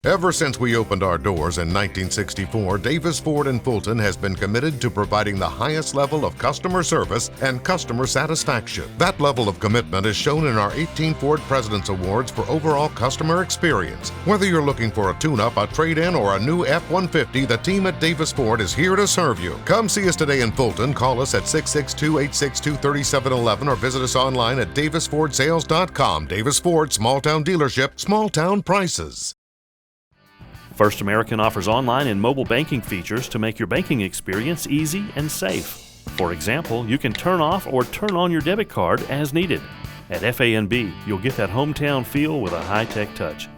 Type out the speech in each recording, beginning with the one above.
Ever since we opened our doors in 1964, Davis Ford in Fulton has been committed to providing the highest level of customer service and customer satisfaction. That level of commitment is shown in our 18 Ford President's Awards for overall customer experience. Whether you're looking for a tune-up, a trade-in, or a new F-150, the team at Davis Ford is here to serve you. Come see us today in Fulton. Call us at 662-862-3711 or visit us online at davisfordsales.com. Davis Ford, small-town dealership, small-town prices. First American offers online and mobile banking features to make your banking experience easy and safe. For example, you can turn off or turn on your debit card as needed. At FANB, you'll get that hometown feel with a high-tech touch.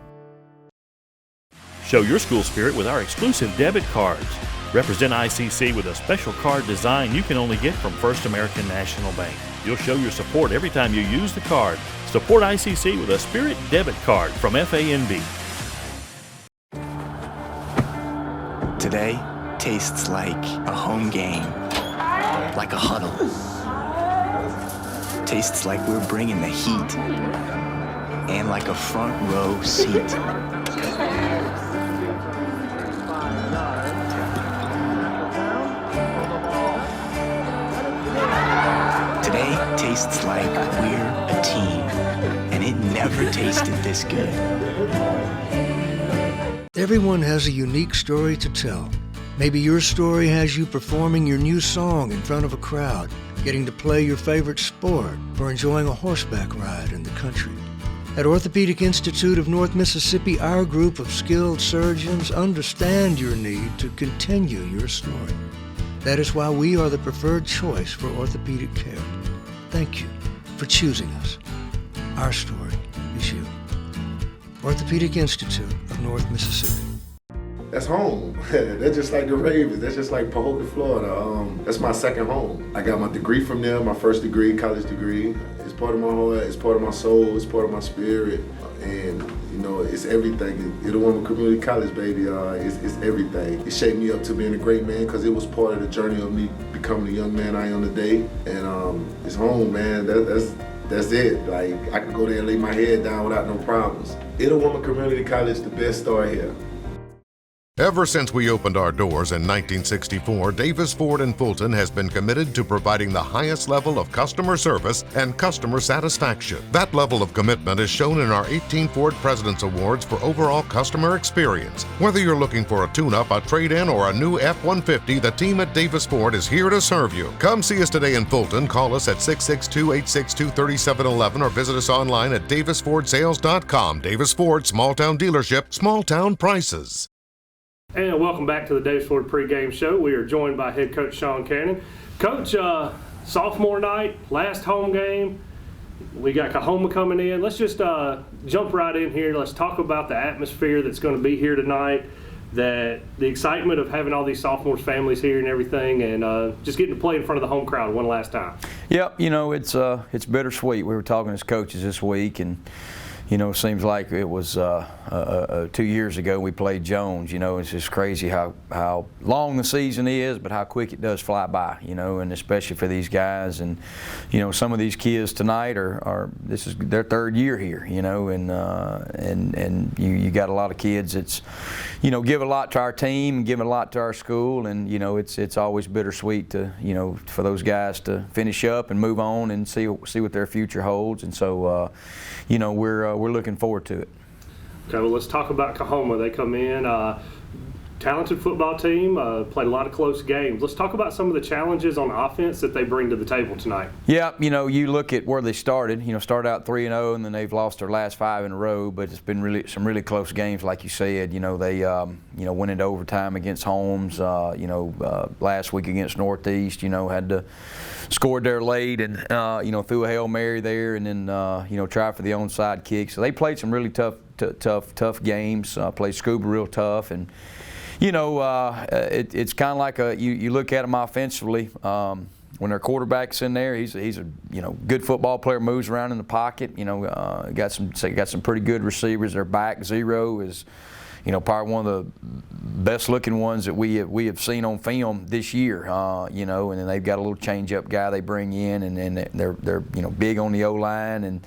Show your school spirit with our exclusive debit cards. Represent ICC with a special card design you can only get from First American National Bank. You'll show your support every time you use the card. Support ICC with a Spirit debit card from FANB. Today tastes like a home game, like a huddle. Tastes like we're bringing the heat, and like a front row seat. Today tastes like we're a team, and it never tasted this good. Everyone has a unique story to tell. Maybe your story has you performing your new song in front of a crowd, getting to play your favorite sport, or enjoying a horseback ride in the country. At Orthopedic Institute of North Mississippi, our group of skilled surgeons understand your need to continue your story. That is why we are the preferred choice for orthopedic care. Thank you for choosing us. Our story is you. Orthopedic Institute of North Mississippi. That's home. That's just like the Ravens. That's just like Coahoma, Florida. That's my second home. I got my degree from there, my first degree, college degree. It's part of my heart, it's part of my soul, it's part of my spirit. And, you know, it's everything. Coahoma Community College, baby, it's everything. It shaped me up to being a great man because it was part of the journey of me becoming the young man I am today. And it's home, man. That's it. Like, I could go there and lay my head down without no problems. Coahoma Community College, the best start here. Ever since we opened our doors in 1964, Davis Ford in Fulton has been committed to providing the highest level of customer service and customer satisfaction. That level of commitment is shown in our 18 Ford President's Awards for overall customer experience. Whether you're looking for a tune-up, a trade-in, or a new F-150, the team at Davis Ford is here to serve you. Come see us today in Fulton. Call us at 662-862-3711 or visit us online at davisfordsales.com. Davis Ford, small-town dealership, small-town prices. And welcome back to the Davis Ford pregame show. We are joined by head coach Sean Cannon. Coach, sophomore night, last home game. We got Coahoma coming in. Let's just jump right in here. Let's talk about the atmosphere that's going to be here tonight, the excitement of having all these sophomores' families here and everything, and just getting to play in front of the home crowd one last time. Yep, you know, it's bittersweet. We were talking as coaches this week, and you know, it seems like it was 2 years ago we played Jones. You know, it's just crazy how long the season is, but how quick it does fly by, you know, and especially for these guys. And, you know, some of these kids tonight this is their third year here, you know, and you got a lot of kids that's, you know, give a lot to our team, give a lot to our school, and, you know, it's always bittersweet to, you know, for those guys to finish up and move on and see what their future holds. And so, you know, we're looking forward to it. Okay, well, let's talk about Coahoma. They come in, talented football team, played a lot of close games. Let's talk about some of the challenges on offense that they bring to the table tonight. Yeah, you know, you look at where they started. You know, started out 3-0, and then they've lost their last 5 in a row. But it's been some really close games, like you said. You know, they you know, went into overtime against Holmes. You know, last week against Northeast. You know, had to scored there late, and you know, threw a Hail Mary there, and then you know, tried for the onside kick. So they played some really tough games. Played Scuba real tough, and you know, it's kind of like you look at them offensively. When their quarterback's in there, he's a you know, good football player, moves around in the pocket. You know, got some pretty good receivers. Their back zero is probably one of the best looking ones that we have seen on film this year. And then they've got a little change-up guy they bring in, and they're big on the O-line, and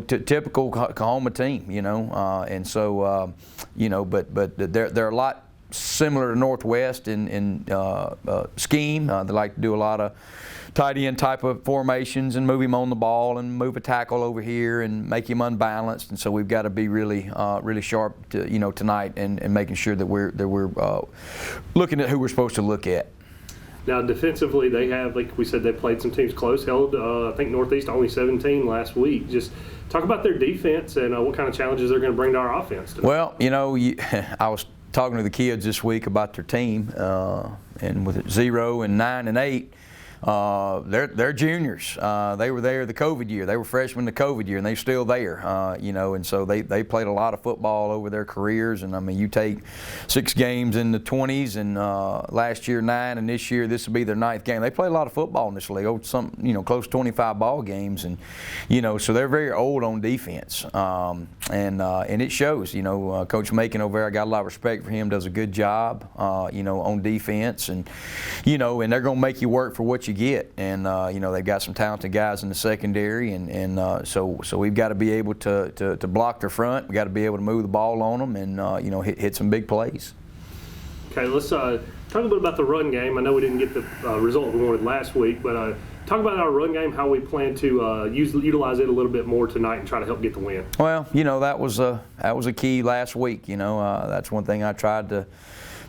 typical Coahoma team. And so but they're a lot similar to Northwest in scheme. They like to do a lot of tight end type of formations and move him on the ball and move a tackle over here and make him unbalanced. And so we've got to be really sharp tonight and making sure that we're looking at who we're supposed to look at. Now defensively, they have, like we said, they played some teams close. Held I think Northeast only 17 last week. Just talk about their defense and what kind of challenges they're going to bring to our offense tonight. Well, I was talking to the kids this week about their team, and with 0 and 9 and 8. They're juniors. They were there the COVID year. They were freshmen the COVID year, and they're still there. And so they played a lot of football over their careers. And I mean, you take 6 games in the 20s, and last year 9, and this year this will be their 9th game. They played a lot of football in this league, close to 25 ball games, and so they're very old on defense. And it shows. Coach Macon over there, I got a lot of respect for him. Does a good job, on defense, and and they're going to make you work for what you get. And they've got some talented guys in the secondary, and so we've got to be able to block their front. We got to be able to move the ball on them, and hit some big plays. Okay, let's talk a little bit about the run game. I know we didn't get the result we wanted last week, but talk about our run game, how we plan to utilize it a little bit more tonight and try to help get the win. Well, that was a key last week. That's one thing I tried to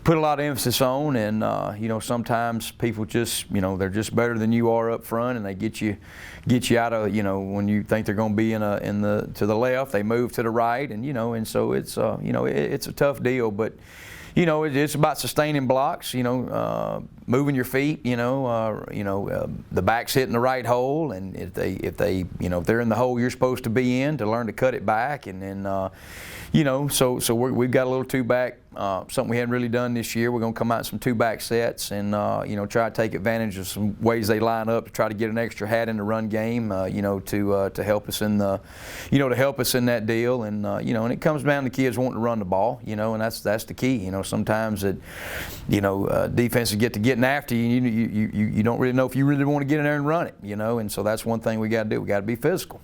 put a lot of emphasis on, and sometimes people just they're just better than you are up front, and they get you out of when you think they're going to be to the left, they move to the right, and so it's it's a tough deal, but it's about sustaining blocks, moving your feet, the back's hitting the right hole, and if they're in the hole you're supposed to be in, to learn to cut it back, and then so we've got a little 2-back, something we hadn't really done this year. We're going to come out in some 2-back sets and try to take advantage of some ways they line up to try to get an extra hat in the run game, to help us in the to help us in that deal, and and it comes down to kids wanting to run the ball, and that's the key. Sometimes it defenses get to getting after you, you don't really know if you really want to get in there and run it, and so that's one thing we got to do. We got to be physical.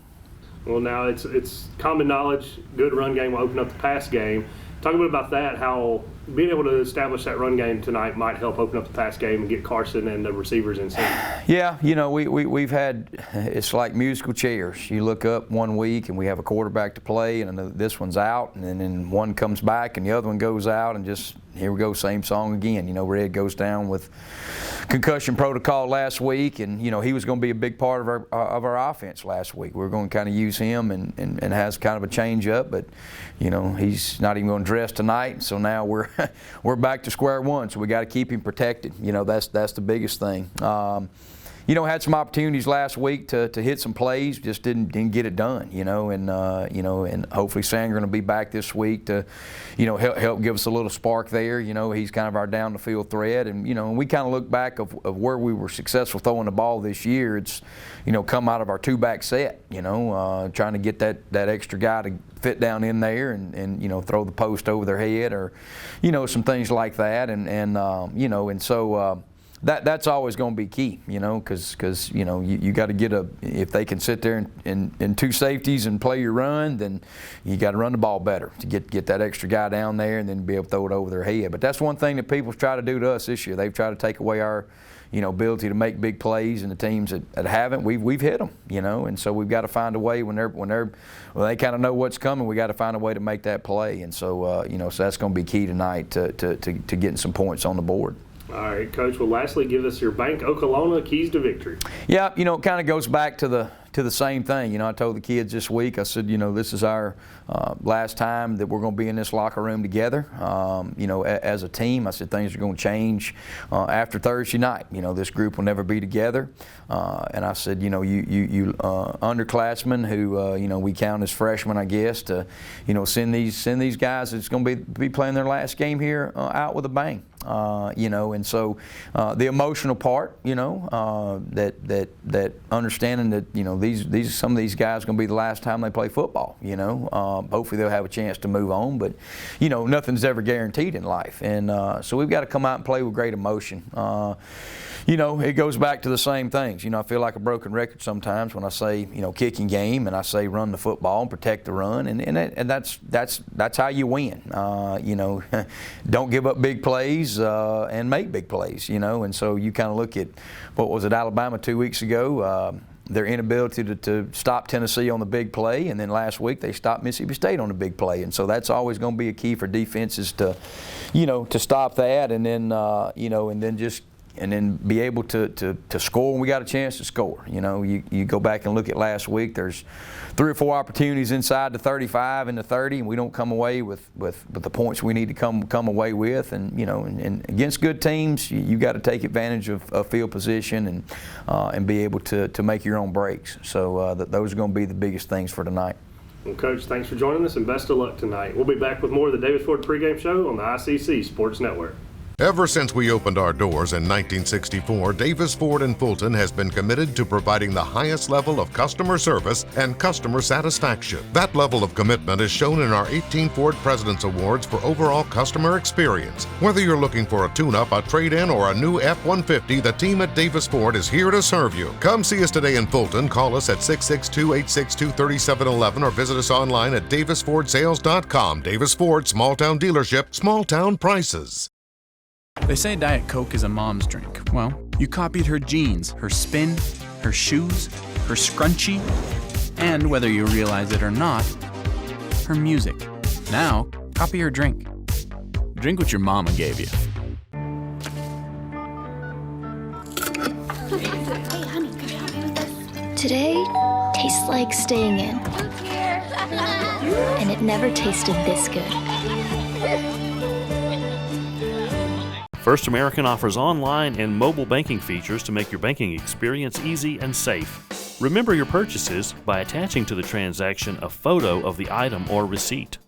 Well, now it's common knowledge, good run game will open up the pass game. Talk a bit about that, how being able to establish that run game tonight might help open up the pass game and get Carson and the receivers in sync. Yeah, we've had, it's like musical chairs. You look up one week and we have a quarterback to play, and this one's out, and then one comes back and the other one goes out, and just here we go, same song again. Red goes down with concussion protocol last week, and he was going to be a big part of our offense last week. We were going to kind of use him and has kind of a change up, but he's not even going to dress tonight, so now we're back to square one. So we got to keep him protected. That's the biggest thing. Had some opportunities last week to hit some plays, just didn't get it done. And hopefully Sanger going to be back this week to, help give us a little spark there. He's kind of our down the field threat, and we kind of look back of where we were successful throwing the ball this year. It's come out of our 2-back set. Trying to get that extra guy to fit down in there and throw the post over their head, or some things like that, and so. That's always going to be key, because you got to get if they can sit there in 2 safeties and play your run, then you got to run the ball better to get that extra guy down there and then be able to throw it over their head. But that's one thing that people try to do to us this year. They've tried to take away our ability to make big plays, and the teams that haven't, we've hit them, and so we've got to find a way when they kind of know what's coming. We got to find a way to make that play, and so so that's going to be key tonight to getting some points on the board. All right, Coach. Well, lastly, give us your Bank Oklahoma keys to victory. Yeah, it kind of goes back to the same thing. I told the kids this week, I said, this is our last time that we're going to be in this locker room together, as a team. I said things are going to change after Thursday night. This group will never be together. And I said, you underclassmen who, we count as freshmen, I guess, to, send these guys that's going to be playing their last game here out with a bang. And so the emotional part, that understanding that, some of these guys are going to be the last time they play football, hopefully they'll have a chance to move on, but, nothing's ever guaranteed in life. And so we've got to come out and play with great emotion. It goes back to the same things. I feel like a broken record sometimes when I say, kicking game, and I say run the football and protect the run, and that's how you win. Don't give up big plays and make big plays. And so you kind of look at what was it, Alabama 2 weeks ago. Their inability to stop Tennessee on the big play, and then last week they stopped Mississippi State on the big play, and so that's always going to be a key for defenses to stop that, and then be able to score when we got a chance to score. You go back and look at last week, there's 3 or 4 opportunities inside the 35 and the 30, and we don't come away with the points we need to come away with. And and against good teams, you got to take advantage of field position and be able to make your own breaks. So those are going to be the biggest things for tonight. Well, Coach, thanks for joining us, and best of luck tonight. We'll be back with more of the Davis Ford Pregame Show on the ICC Sports Network. Ever since we opened our doors in 1964, Davis Ford in Fulton has been committed to providing the highest level of customer service and customer satisfaction. That level of commitment is shown in our 18 Ford President's Awards for overall customer experience. Whether you're looking for a tune-up, a trade-in, or a new F-150, the team at Davis Ford is here to serve you. Come see us today in Fulton. Call us at 662-862-3711 or visit us online at davisfordsales.com. Davis Ford, small town dealership, small town prices. They say Diet Coke is a mom's drink. Well, you copied her jeans, her spin, her shoes, her scrunchie, and whether you realize it or not, her music. Now, copy her drink. Drink what your mama gave you. Hey, honey, could you help me with this? Today tastes like staying in. And it never tasted this good. First American offers online and mobile banking features to make your banking experience easy and safe. Remember your purchases by attaching to the transaction a photo of the item or receipt.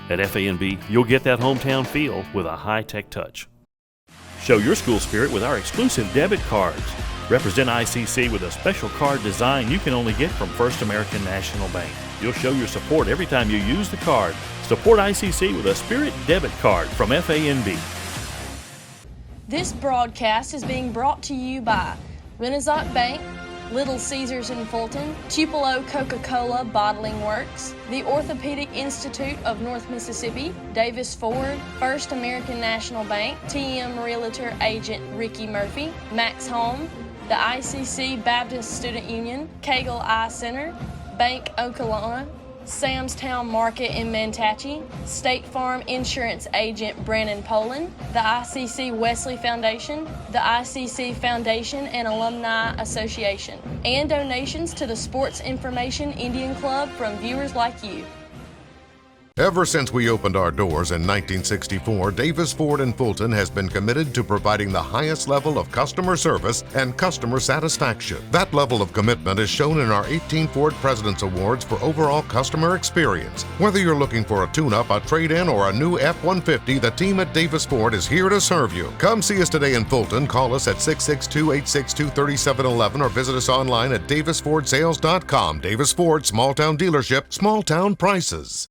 At FANB, you'll get that hometown feel with a high-tech touch. Show your school spirit with our exclusive debit cards. Represent ICC with a special card design you can only get from First American National Bank. You'll show your support every time you use the card. Support ICC with a Spirit debit card from FANB. This broadcast is being brought to you by Renaissance Bank, Little Caesars in Fulton, Tupelo Coca-Cola Bottling Works, the Orthopedic Institute of North Mississippi, Davis Ford, First American National Bank, TM Realtor Agent Ricky Murphy, Max Home, the ICC Baptist Student Union, Cagle Eye Center, Bank Okolona, Sam's Town Market in Mantachie, State Farm Insurance Agent Brandon Poland, the ICC Wesley Foundation, the ICC Foundation and Alumni Association, and donations to the Sports Information Indian Club from viewers like you. Ever since we opened our doors in 1964, Davis Ford in Fulton has been committed to providing the highest level of customer service and customer satisfaction. That level of commitment is shown in our 18 Ford President's Awards for overall customer experience. Whether you're looking for a tune-up, a trade-in, or a new F-150, the team at Davis Ford is here to serve you. Come see us today in Fulton. Call us at 662-862-3711 or visit us online at davisfordsales.com. Davis Ford, small town dealership, small town prices.